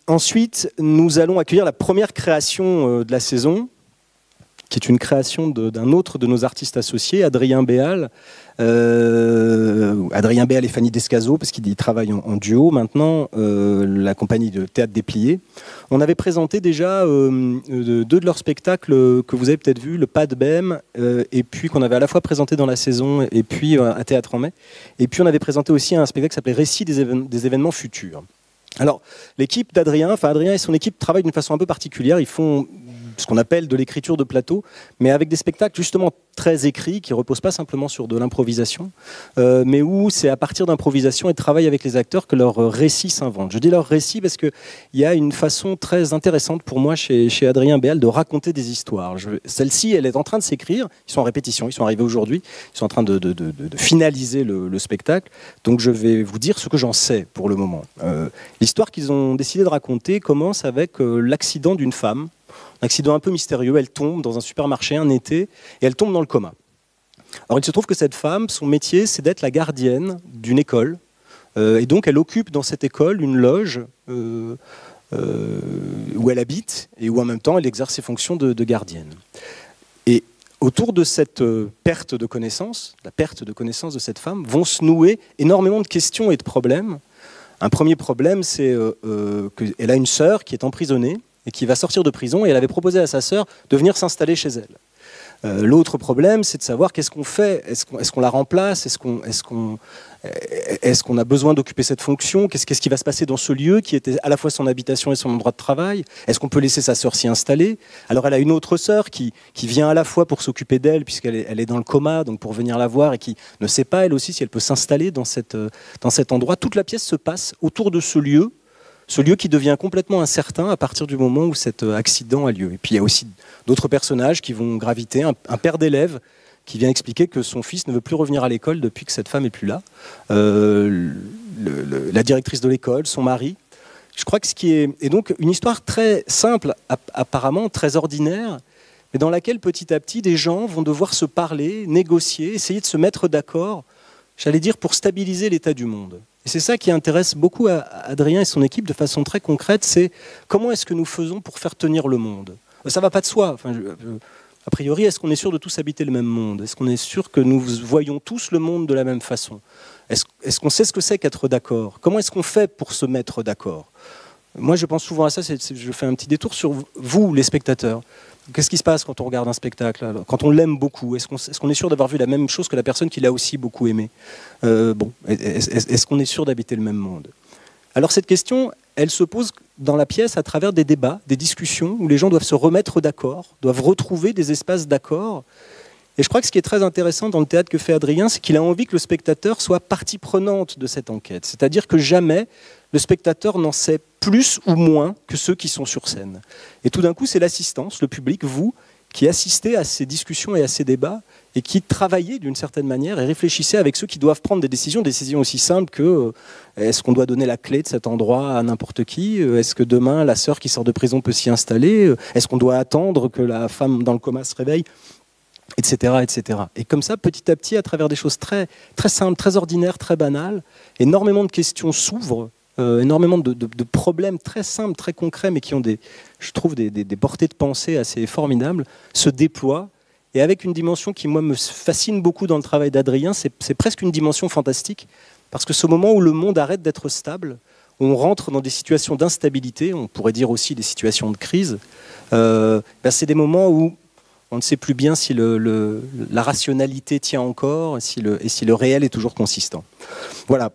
Ensuite, nous allons accueillir la première création de la saison, qui est une création d'un autre de nos artistes associés, Adrien Béal. Adrien Béal et Fanny Descazo, parce qu'ils travaillent en duo maintenant, la compagnie de Théâtre Déplié. On avait présenté déjà deux de leurs spectacles que vous avez peut-être vus, le Pas de Bême, et puis qu'on avait à la fois présenté dans la saison, et puis à Théâtre en Mai. Et puis on avait présenté aussi un spectacle qui s'appelait Récits des événements futurs. Alors, l'équipe d'Adrien, Adrien et son équipe travaillent d'une façon un peu particulière. Ils font ce qu'on appelle de l'écriture de plateau, mais avec des spectacles justement très écrits, qui ne reposent pas simplement sur de l'improvisation, mais où c'est à partir d'improvisation et de travail avec les acteurs que leur récit s'invente. Je dis leur récit parce qu'il y a une façon très intéressante pour moi chez Adrien Béal de raconter des histoires. Celle-ci, elle est en train de s'écrire, ils sont en répétition, ils sont arrivés aujourd'hui, ils sont en train de finaliser le spectacle, donc je vais vous dire ce que j'en sais pour le moment. L'histoire qu'ils ont décidé de raconter commence avec l'accident d'une femme, un accident un peu mystérieux. Elle tombe dans un supermarché un été et elle tombe dans le coma. Alors il se trouve que cette femme, son métier, c'est d'être la gardienne d'une école. Et donc elle occupe dans cette école une loge où elle habite et où en même temps elle exerce ses fonctions de gardienne. Et autour de cette perte de connaissance, la perte de connaissance de cette femme, vont se nouer énormément de questions et de problèmes. Un premier problème, c'est qu'elle a une sœur qui est emprisonnée et qui va sortir de prison, et elle avait proposé à sa sœur de venir s'installer chez elle. L'autre problème, c'est de savoir qu'est-ce qu'on fait. Est-ce qu'on la remplace? Est-ce qu'on a besoin d'occuper cette fonction? Qu'est-ce qui va se passer dans ce lieu qui était à la fois son habitation et son endroit de travail? Est-ce qu'on peut laisser sa sœur s'y installer? Alors elle a une autre sœur qui vient à la fois pour s'occuper d'elle, puisqu'elle est dans le coma, donc pour venir la voir, et qui ne sait pas elle aussi si elle peut s'installer dans cet endroit. Toute la pièce se passe autour de ce lieu qui devient complètement incertain à partir du moment où cet accident a lieu. Et puis il y a aussi d'autres personnages qui vont graviter, un père d'élève qui vient expliquer que son fils ne veut plus revenir à l'école depuis que cette femme n'est plus là, la directrice de l'école, son mari. Je crois que ce qui est donc une histoire très simple, apparemment très ordinaire, mais dans laquelle petit à petit des gens vont devoir se parler, négocier, essayer de se mettre d'accord, j'allais dire pour stabiliser l'état du monde. Et c'est ça qui intéresse beaucoup Adrien et son équipe de façon très concrète, c'est comment est-ce que nous faisons pour faire tenir le monde. Ça ne va pas de soi. A priori, est-ce qu'on est sûr de tous habiter le même monde? Est-ce qu'on est sûr que nous voyons tous le monde de la même façon? Est-ce qu'on sait ce que c'est qu'être d'accord? Comment est-ce qu'on fait pour se mettre d'accord? Moi, je pense souvent à ça, je fais un petit détour sur vous, les spectateurs. Qu'est-ce qui se passe quand on regarde un spectacle, alors, quand on l'aime beaucoup? Est-ce qu'on est sûr d'avoir vu la même chose que la personne qui l'a aussi beaucoup aimé? Est-ce qu'on est sûr d'habiter le même monde? Alors cette question, elle se pose dans la pièce à travers des débats, des discussions, où les gens doivent se remettre d'accord, doivent retrouver des espaces d'accord. Et je crois que ce qui est très intéressant dans le théâtre que fait Adrien, c'est qu'il a envie que le spectateur soit partie prenante de cette enquête. C'est-à-dire que jamais le spectateur n'en sait plus ou moins que ceux qui sont sur scène. Et tout d'un coup, c'est l'assistance, le public, vous, qui assistez à ces discussions et à ces débats et qui travaillez d'une certaine manière et réfléchissez avec ceux qui doivent prendre des décisions aussi simples que est-ce qu'on doit donner la clé de cet endroit à n'importe qui? Est-ce que demain, la sœur qui sort de prison peut s'y installer? Est-ce qu'on doit attendre que la femme dans le coma se réveille? Etc., etc. Et comme ça, petit à petit, à travers des choses très, très simples, très ordinaires, très banales, énormément de questions s'ouvrent, énormément de problèmes très simples, très concrets, mais qui ont je trouve des portées de pensée assez formidables, se déploient. Et avec une dimension qui, moi, me fascine beaucoup dans le travail d'Adrien, c'est presque une dimension fantastique, parce que ce moment où le monde arrête d'être stable, où on rentre dans des situations d'instabilité, on pourrait dire aussi des situations de crise, c'est des moments où on ne sait plus bien si la rationalité tient encore et si le réel est toujours consistant. Voilà.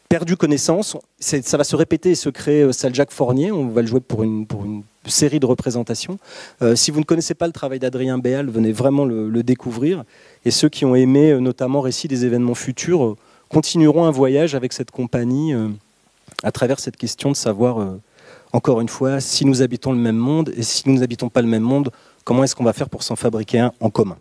Perdu connaissance, ça va se répéter et se créer salle Jacques Fournier. On va le jouer pour une série de représentations. Si vous ne connaissez pas le travail d'Adrien Béal, venez vraiment le découvrir. Et ceux qui ont aimé notamment Récits des événements futurs continueront un voyage avec cette compagnie à travers cette question de savoir... Encore une fois, si nous habitons le même monde, et si nous n'habitons pas le même monde, comment est-ce qu'on va faire pour s'en fabriquer un en commun?